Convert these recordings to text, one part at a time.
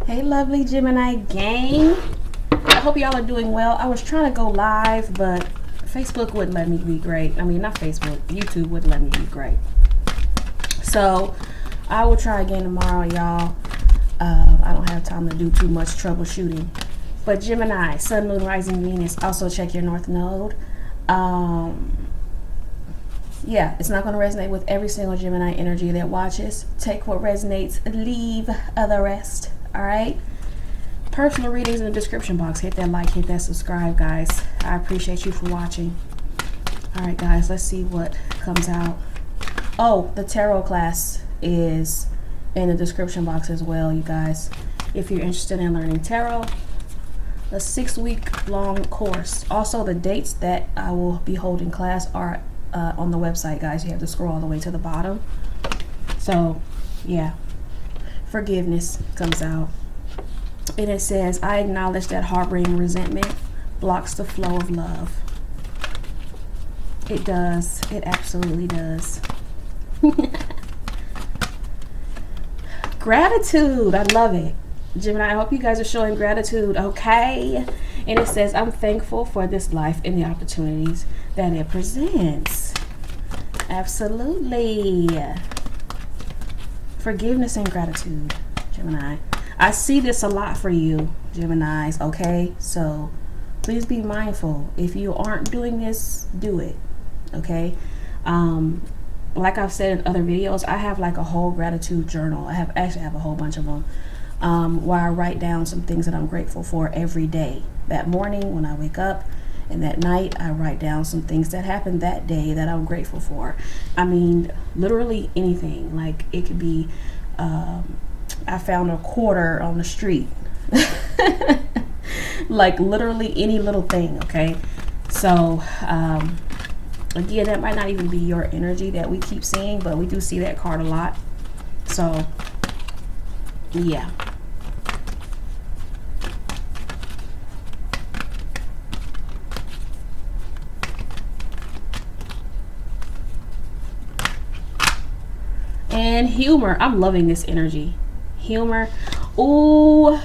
Hey, lovely Gemini gang. I hope y'all are doing well. I was trying to go live, but Facebook wouldn't let me be great. I mean, not Facebook, YouTube wouldn't let me be great. So I will try again tomorrow, y'all. I don't have time to do too much troubleshooting. But Gemini, Sun, Moon, Rising, Venus. Also check your North Node. Yeah, it's not going to resonate with every single Gemini energy that watches. Take what resonates, leave the rest. All right. Personal readings in the description box. Hit that like, hit that subscribe, guys. I appreciate you for watching. All right, guys, let's see what comes out. Oh, the tarot class is in the description box as well, you guys. If you're interested in learning tarot, a 6-week long course. Also, the dates that I will be holding class are on the website, guys. You have to scroll all the way to the bottom. So, yeah. Forgiveness comes out. And it says, I acknowledge that harboring resentment blocks the flow of love. It does. It absolutely does. Gratitude. I love it. Gemini, I hope you guys are showing gratitude, okay? And it says, I'm thankful for this life and the opportunities that it presents. Absolutely. Forgiveness and gratitude, Gemini. I see this a lot for you, Geminis, okay? So please be mindful. If you aren't doing this, do it, okay? Like I've said in other videos, I have like a whole gratitude journal. I actually have a whole bunch of them. Where I write down some things that I'm grateful for every day. That morning when I wake up, and that night I write down some things that happened that day that I'm grateful for. I mean, literally anything. Like it could be, I found a quarter on the street. Like literally any little thing, okay? So, again, that might not even be your energy that we keep seeing, but we do see that card a lot. So, yeah. And humor. I'm loving this energy. Humor. Ooh.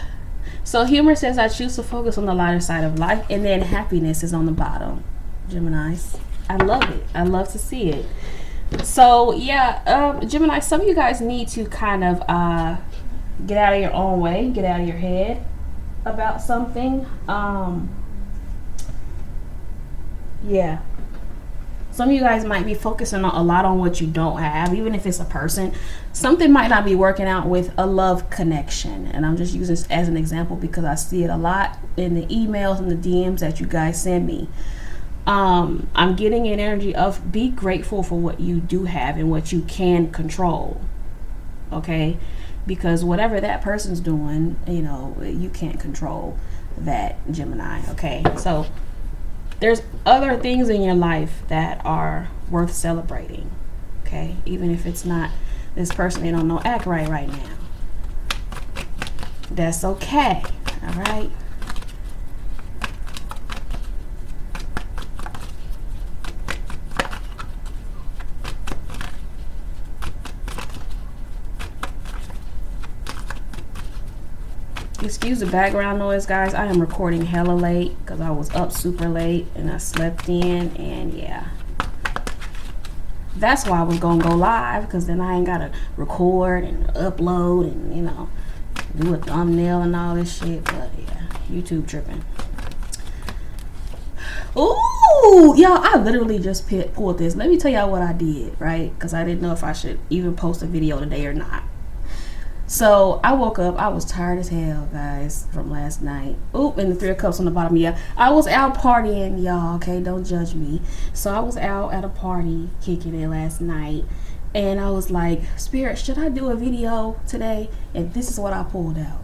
So humor says I choose to focus on the lighter side of life, and then happiness is on the bottom. Geminis. I love it. I love to see it. So yeah, Gemini, some of you guys need to kind of get out of your own way, get out of your head about something. Yeah. Some of you guys might be focusing a lot on what you don't have, even if it's a person. Something might not be working out with a love connection. And I'm just using this as an example because I see it a lot in the emails and the DMs that you guys send me. I'm getting an energy of be grateful for what you do have and what you can control. Okay? Because whatever that person's doing, you know, you can't control that, Gemini. Okay? So there's other things in your life that are worth celebrating, okay? Even if it's not this person, they don't know act right now. That's okay, all right? Excuse the background noise, guys. I am recording hella late because I was up super late and I slept in, and yeah, that's why I was gonna go live, because then I ain't gotta record and upload and, you know, do a thumbnail and all this shit. But yeah, YouTube tripping. Ooh, y'all, I literally just pulled this. Let me tell y'all what I did, right? Because I didn't know if I should even post a video today or not. So I woke up, I was tired as hell, guys, from last night. Oop, and the 3 of Cups on the bottom. Yeah, I was out partying, y'all, okay? Don't judge me. So I was out at a party, kicking it last night. And I was like, Spirit, should I do a video today? And this is what I pulled out.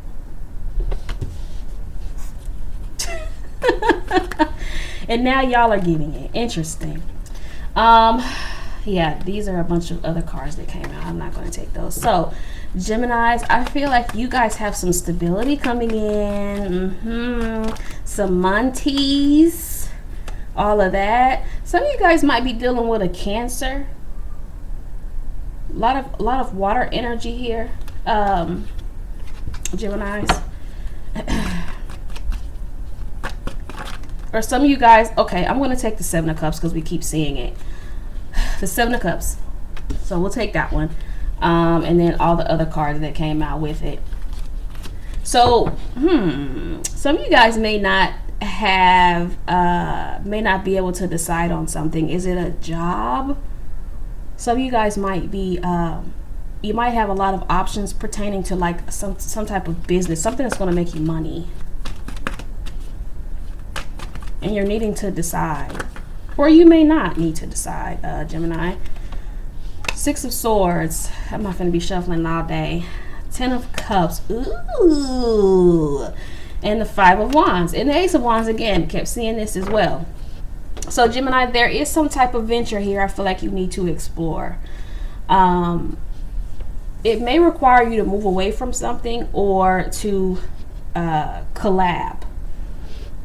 And now y'all are getting it. Interesting. Yeah, these are a bunch of other cards that came out. I'm not going to take those. So, Geminis, I feel like you guys have some stability coming in. Some monties. All of that. Some of you guys might be dealing with a Cancer. A lot of water energy here. Geminis. Or some of you guys, okay, I'm going to take the Seven of Cups because we keep seeing it. The Seven of Cups. So we'll take that one. And then all the other cards that came out with it. So, some of you guys may not have, may not be able to decide on something. Is it a job? Some of you guys might be, you might have a lot of options pertaining to like some type of business, something that's going to make you money. And you're needing to decide. Or you may not need to decide, Gemini. Six of Swords. I'm not going to be shuffling all day. 10 of Cups. Ooh. And the 5 of Wands. And the Ace of Wands, again, kept seeing this as well. So, Gemini, there is some type of venture here I feel like you need to explore. It may require you to move away from something or to collab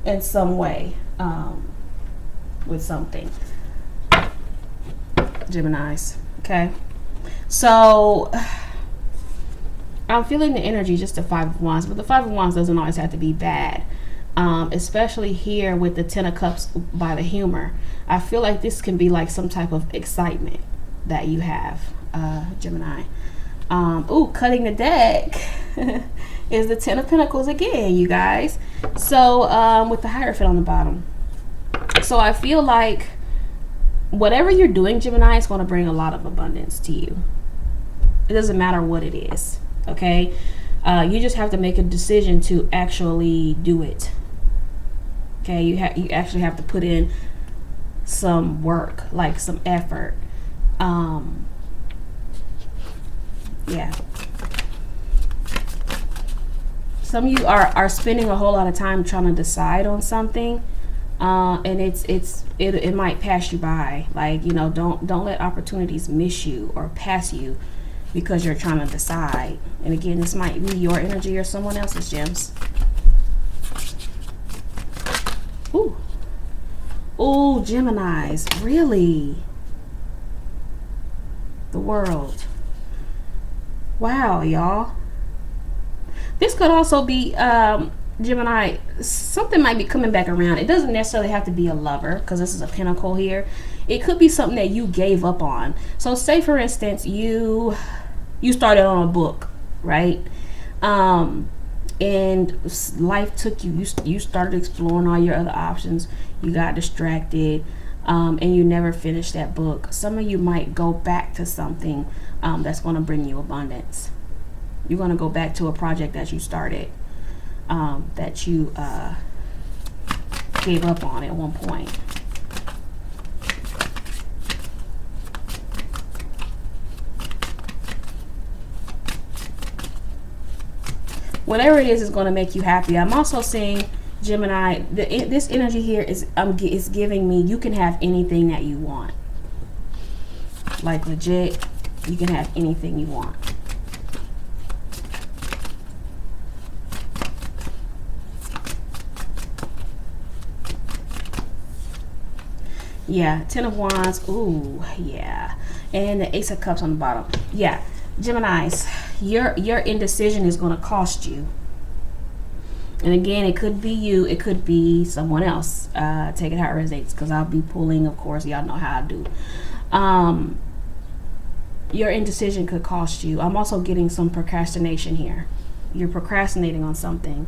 in some way with something. Geminis. Okay. So, I'm feeling the energy, just the 5 of Wands, but the 5 of Wands doesn't always have to be bad. Especially here with the 10 of Cups by the humor. I feel like this can be like some type of excitement that you have, Gemini. Ooh, cutting the deck is the 10 of Pentacles again, you guys. So, with the Hierophant on the bottom. So I feel like whatever you're doing, Gemini, is going to bring a lot of abundance to you. It doesn't matter what it is, okay? You just have to make a decision to actually do it. Okay, you actually have to put in some work, like some effort. Yeah. Some of you are spending a whole lot of time trying to decide on something, and it might pass you by. Like, you know, don't let opportunities miss you or pass you because you're trying to decide. And again, this might be your energy or someone else's, gems. Ooh. Ooh, Geminis. Really? The World. Wow, y'all. This could also be, Gemini, something might be coming back around. It doesn't necessarily have to be a lover, because this is a pentacle here. It could be something that you gave up on. So say, for instance, you started on a book, right? And life took you, you started exploring all your other options. You got distracted, and you never finished that book. Some of you might go back to something that's going to bring you abundance. You're going to go back to a project that you started, that you gave up on at one point. Whatever it is going to make you happy. I'm also seeing, Gemini, this energy here is giving me, you can have anything that you want. Like, legit, you can have anything you want. Yeah, 10 of Wands. Ooh, yeah. And the Ace of Cups on the bottom. Yeah, Geminis, your indecision is going to cost you. And again, it could be you, it could be someone else. Take it how it resonates, because I'll be pulling, of course, y'all know how I do. Your indecision could cost you. I'm also getting some procrastination here. You're procrastinating on something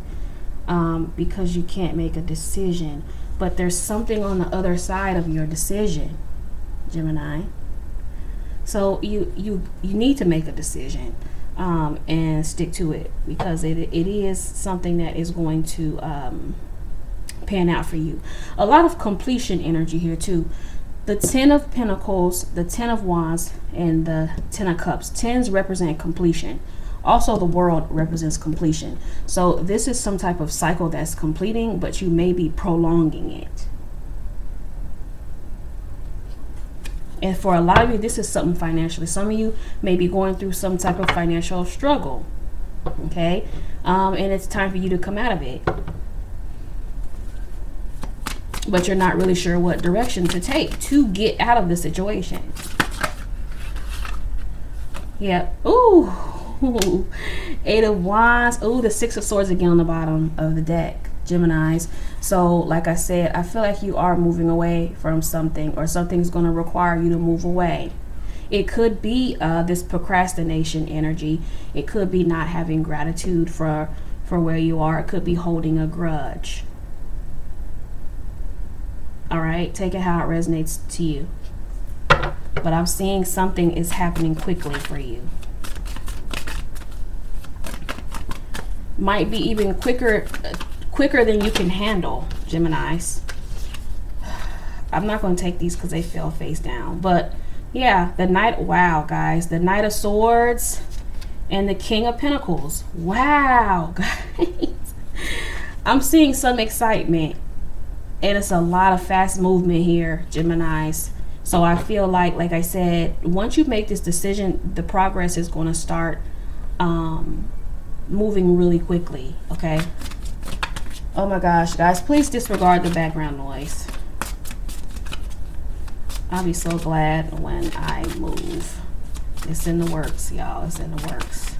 because you can't make a decision. But there's something on the other side of your decision, Gemini. So you need to make a decision and stick to it, because it is something that is going to pan out for you. A lot of completion energy here too. The 10 of Pentacles, the 10 of Wands, and the 10 of Cups. 10s represent completion. Also, the World represents completion. So this is some type of cycle that's completing, but you may be prolonging it. And for a lot of you, this is something financially. Some of you may be going through some type of financial struggle. Okay? And it's time for you to come out of it. But you're not really sure what direction to take to get out of the situation. Yeah. Ooh. Ooh, Eight of Wands. Ooh, the Six of Swords again on the bottom of the deck, Geminis. So like I said, I feel like you are moving away from something, or something's going to require you to move away. It could be this procrastination energy. It could be not having gratitude for where you are. It could be holding a grudge. All right, take it how it resonates to you. But I'm seeing something is happening quickly for you. Might be even quicker than you can handle, Geminis. I'm not going to take these because they fell face down. But yeah, the Knight, wow, guys. The Knight of Swords and the King of Pentacles. Wow, guys. I'm seeing some excitement. And it's a lot of fast movement here, Geminis. So I feel like I said, once you make this decision, the progress is going to start moving really quickly, okay? Oh my gosh, guys, please disregard the background noise. I'll be so glad when I move. It's in the works, y'all. It's in the works.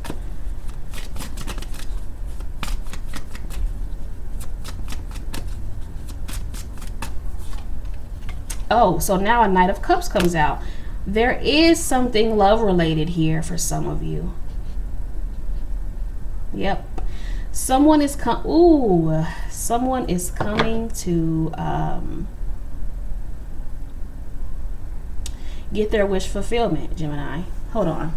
Oh, so now a Knight of Cups comes out. There is something love related here for some of you. Yep. Someone is someone is coming to get their wish fulfillment, Gemini. Hold on.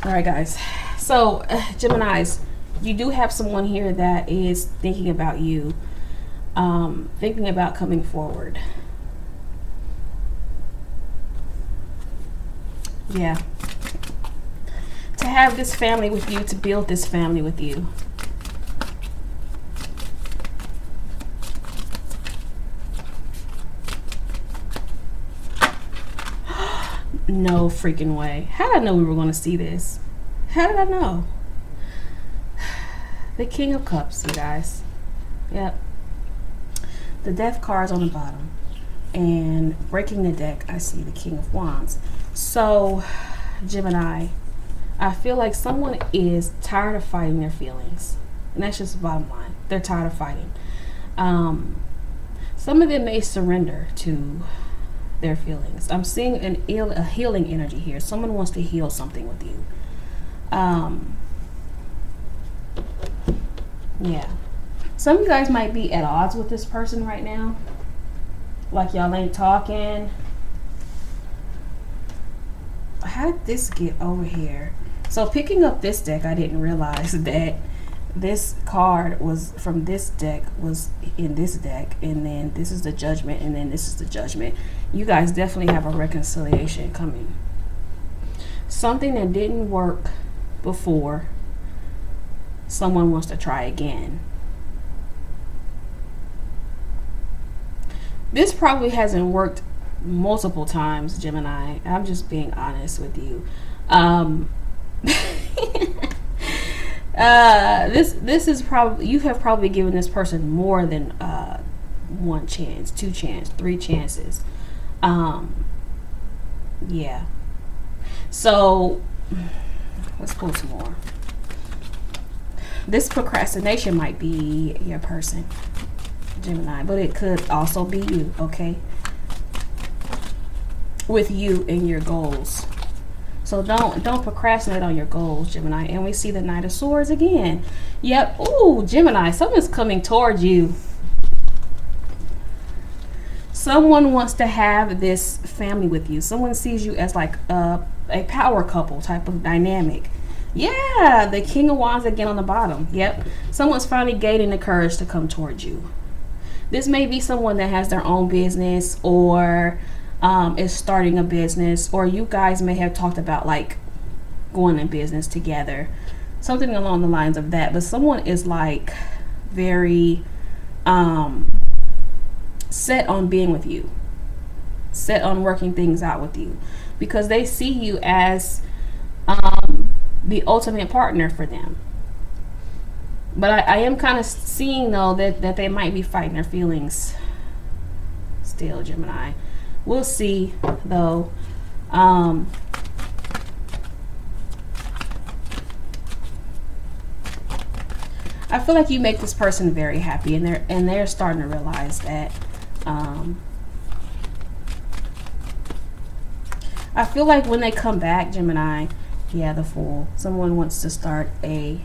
All right, guys. So, Geminis, you do have someone here that is thinking about you. Thinking about coming forward. Yeah. To have this family with you, to build this family with you. No freaking way. How did I know we were going to see this? How did I know? The King of Cups, you guys. Yep. The Death card's on the bottom, and breaking the deck, I see the King of Wands. So, Gemini, I feel like someone is tired of fighting their feelings, and that's just the bottom line. They're tired of fighting. Some of them may surrender to their feelings. I'm seeing a healing energy here. Someone wants to heal something with you. Yeah. Some of you guys might be at odds with this person right now. Like y'all ain't talking. How did this get over here? So picking up this deck, I didn't realize that this card was from this deck was in this deck. And then this is the Judgment, and then this is the Judgment. You guys definitely have a reconciliation coming. Something that didn't work before, someone wants to try again. This probably hasn't worked multiple times, Gemini. I'm just being honest with you. This is probably, you have probably given this person more than one chance, two chances, three chances. Yeah. So let's pull some more. This procrastination might be your person, Gemini, but it could also be you, okay? With you and your goals. So don't procrastinate on your goals, Gemini. And we see the Knight of Swords again. Yep. Ooh, Gemini, someone's coming towards you. Someone wants to have this family with you. Someone sees you as like a power couple type of dynamic. Yeah, the King of Wands again on the bottom. Yep. Someone's finally gaining the courage to come towards you. This may be someone that has their own business, or is starting a business, or you guys may have talked about like going in business together, something along the lines of that. But someone is like very set on being with you, set on working things out with you, because they see you as the ultimate partner for them. But I am kind of seeing though that they might be fighting their feelings still, Gemini. We'll see though. I feel like you make this person very happy, and they're starting to realize that. I feel like when they come back, Gemini, yeah, the Fool. Someone wants to start they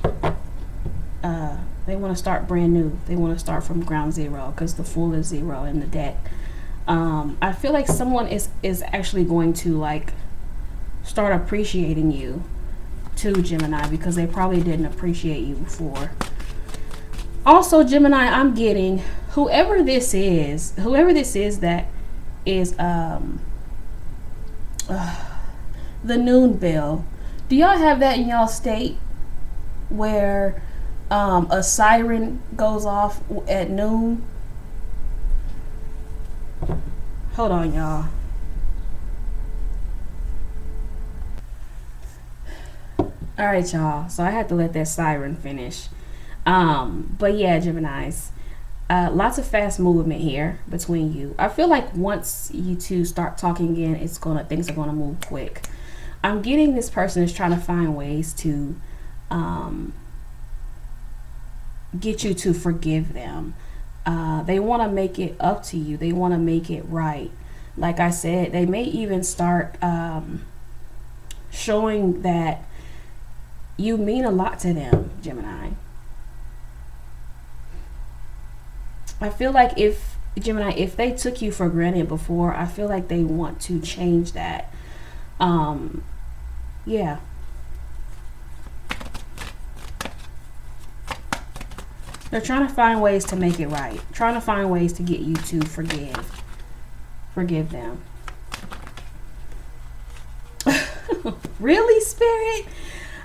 want to start brand new. They want to start from ground zero because the Fool is 0 in the deck. I feel like someone is actually going to like start appreciating you too, Gemini, because they probably didn't appreciate you before. Also, Gemini, I'm getting whoever this is that is the noon bell. Do y'all have that in y'all state where a siren goes off at noon? Hold on, y'all. All right, y'all. So I had to let that siren finish. But yeah, Geminis, lots of fast movement here between you. I feel like once you two start talking again, things are gonna move quick. I'm getting this person is trying to find ways to get you to forgive them. They want to make it up to you. They want to make it right. Like I said, they may even start showing that you mean a lot to them, Gemini. I feel like if they took you for granted before, I feel like they want to change that. Yeah. They're trying to find ways to make it right. Trying to find ways to get you to forgive them. Really, Spirit?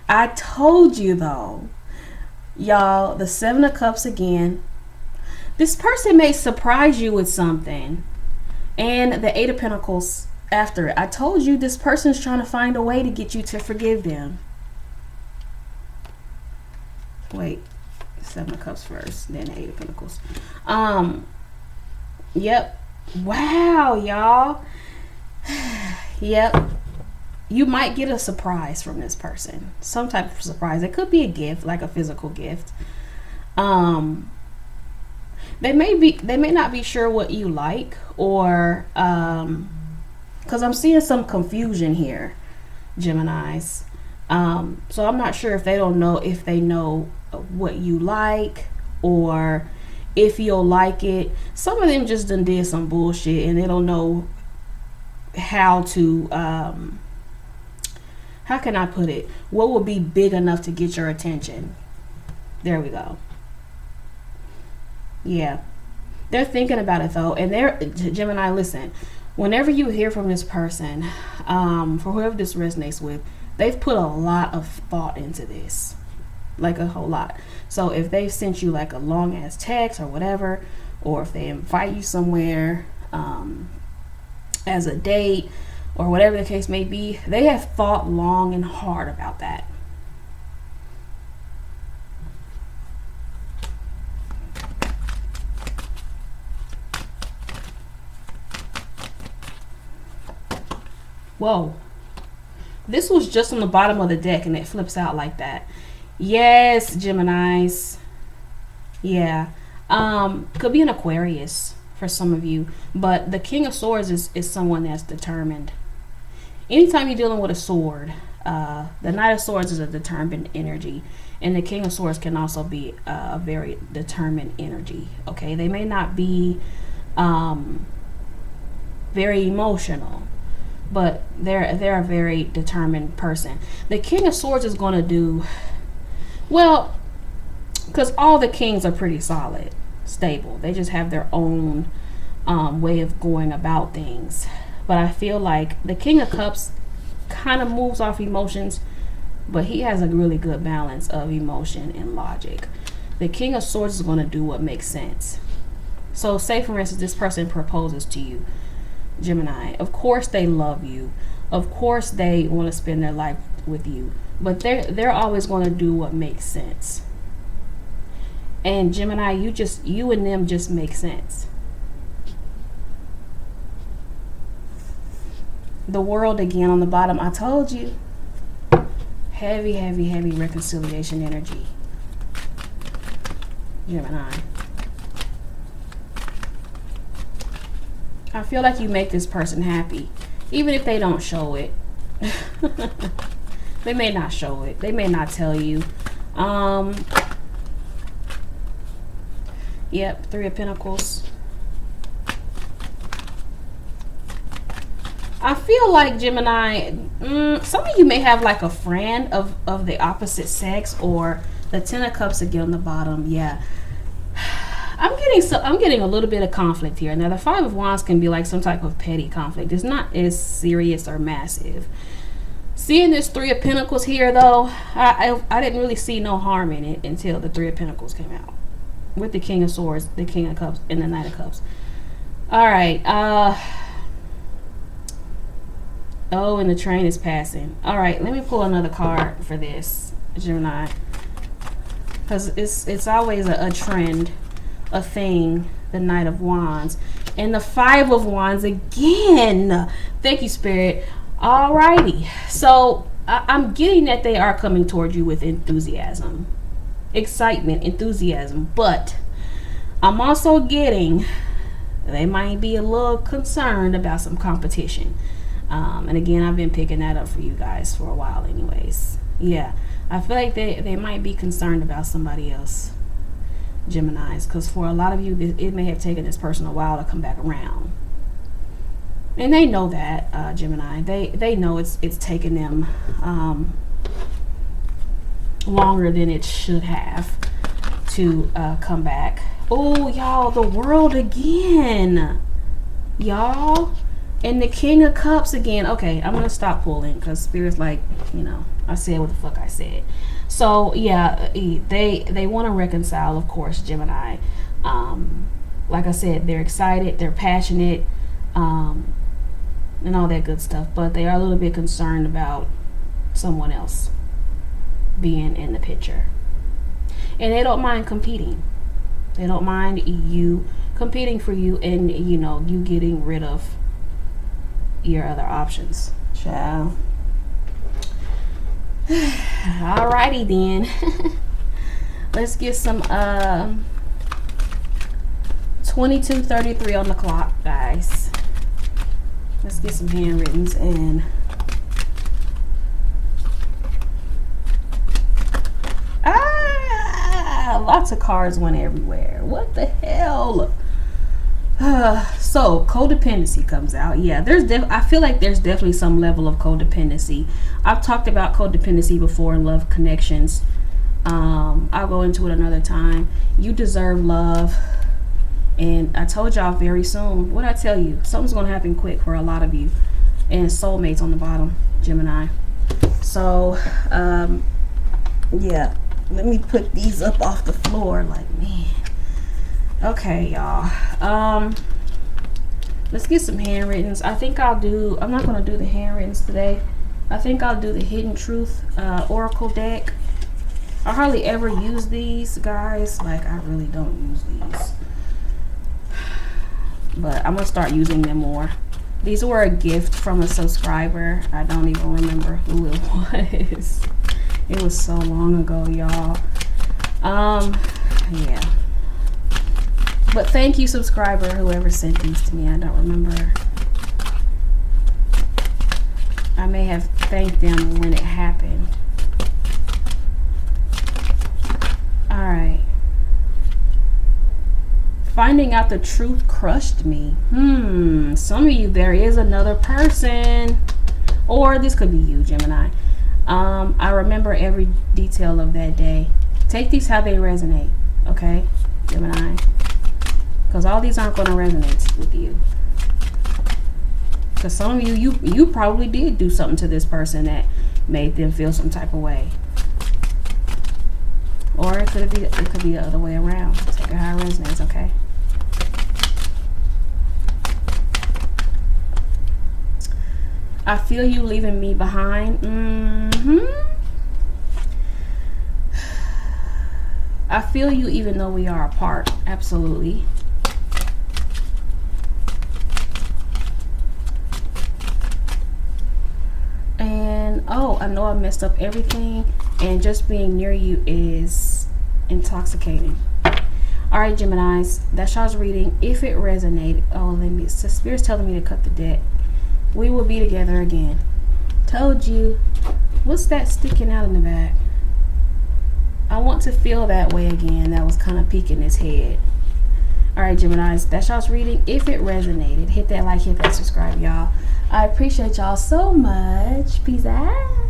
I told you though. Y'all, the 7 of Cups again. This person may surprise you with something. And the 8 of Pentacles after it. I told you this person's trying to find a way to get you to forgive them. Wait. 7 of Cups first, then 8 of Pentacles. Yep. Wow, y'all. Yep. You might get a surprise from this person. Some type of surprise. It could be a gift, like a physical gift. They may not be sure what you like, or because I'm seeing some confusion here, Geminis. So I'm not sure if they know what you like, or if you'll like it. Some of them just done did some bullshit and they don't know how to how can I put it, what will be big enough to get your attention. There we go. Yeah, they're thinking about it though, and they're Gemini, listen, whenever you hear from this person, for whoever this resonates with, they've put a lot of thought into this, like a whole lot. So if they've sent you like a long ass text or whatever, or if they invite you somewhere as a date or whatever the case may be, they have thought long and hard about that. Whoa, this was just on the bottom of the deck and it flips out like that. Yes, Geminis. Yeah. Could be an Aquarius for some of you, but the King of Swords is someone that's determined. Anytime you're dealing with a sword, the Knight of Swords is a determined energy, and the King of Swords can also be a very determined energy. Okay, they may not be very emotional, but they're a very determined person. The King of Swords is going to do well, because all the kings are pretty solid, stable. They just have their own way of going about things. But I feel like the King of Cups kind of moves off emotions, but he has a really good balance of emotion and logic. The King of Swords is going to do what makes sense. So say for instance this person proposes to you, Gemini. Of course they love you. Of course they want to spend their life with you. But they're always going to do what makes sense. And Gemini, you and them just make sense. The World again on the bottom. I told you. Heavy, heavy, heavy reconciliation energy. Gemini. I feel like you make this person happy, even if they don't show it. They may not show it. They may not tell you. Yep, Three of Pentacles. I feel like Gemini, some of you may have like a friend of the opposite sex, or the Ten of Cups again on the bottom. Yeah. I'm getting a little bit of conflict here. Now the Five of Wands can be like some type of petty conflict. It's not as serious or massive. Seeing this Three of Pentacles here though, I didn't really see no harm in it until the Three of Pentacles came out. With the King of Swords, the King of Cups, and the Knight of Cups. Alright, oh, and the train is passing. Alright, let me pull another card for this, Gemini. Because it's always a trend, a thing, the Knight of Wands. And the Five of Wands again. Thank you, Spirit. Alrighty. So, I'm getting that they are coming toward you with enthusiasm. Excitement, enthusiasm. But, I'm also getting they might be a little concerned about some competition. And again, I've been picking that up for you guys for a while anyways. Yeah. I feel like they might be concerned about somebody else. Geminis, because for a lot of you it may have taken this person a while to come back around, and they know that, Gemini, they know it's taken them longer than it should have to come back. Oh, y'all, the World again, y'all, and the King of Cups again. Okay, I'm gonna stop pulling because Spirit's like, you know, I said what the fuck I said. So yeah, they want to reconcile, of course, Gemini. Like I said, they're excited, they're passionate, and all that good stuff. But they are a little bit concerned about someone else being in the picture, and they don't mind competing. They don't mind you competing for you, and you know, you getting rid of your other options. Ciao. Alrighty then. Let's get some 22:33 on the clock, guys. Let's get some handwrittens and lots of cards went everywhere. What the hell? So codependency comes out. Yeah, I feel like there's definitely some level of codependency. I've talked about codependency before in love connections. I'll go into it another time. You deserve love, and I told y'all very soon. What I tell you, something's gonna happen quick for a lot of you. And soulmates on the bottom, Gemini. So yeah, let me put these up off the floor. Like, man. Okay, y'all. Let's get some handwrittens. I think I'm not going to do the handwrittens today. I think I'll do the Hidden Truth Oracle deck. I hardly ever use these, guys. Like, I really don't use these. But I'm going to start using them more. These were a gift from a subscriber. I don't even remember who it was. It was so long ago, y'all. Yeah. But thank you, subscriber, whoever sent these to me. I don't remember. I may have thanked them when it happened. Alright. Finding out the truth crushed me. Some of you, there is another person. Or this could be you, Gemini. I remember every detail of that day. Take these how they resonate. Okay, Gemini? Because all these aren't going to resonate with you. Because some of you probably did do something to this person that made them feel some type of way. Or it could be the other way around. Take it how it resonates, okay? I feel you leaving me behind. I feel you even though we are apart. Absolutely. And oh, I know I messed up everything, and just being near you is intoxicating. All right, Geminis, that's y'all's reading. If it resonated, Spirit's telling me to cut the deck. We will be together again. Told you. What's that sticking out in the back? I want to feel that way again. That was kind of peeking his head. All right, Geminis, that's y'all's reading. If it resonated, hit that like, hit that subscribe, y'all. I appreciate y'all so much. Peace out.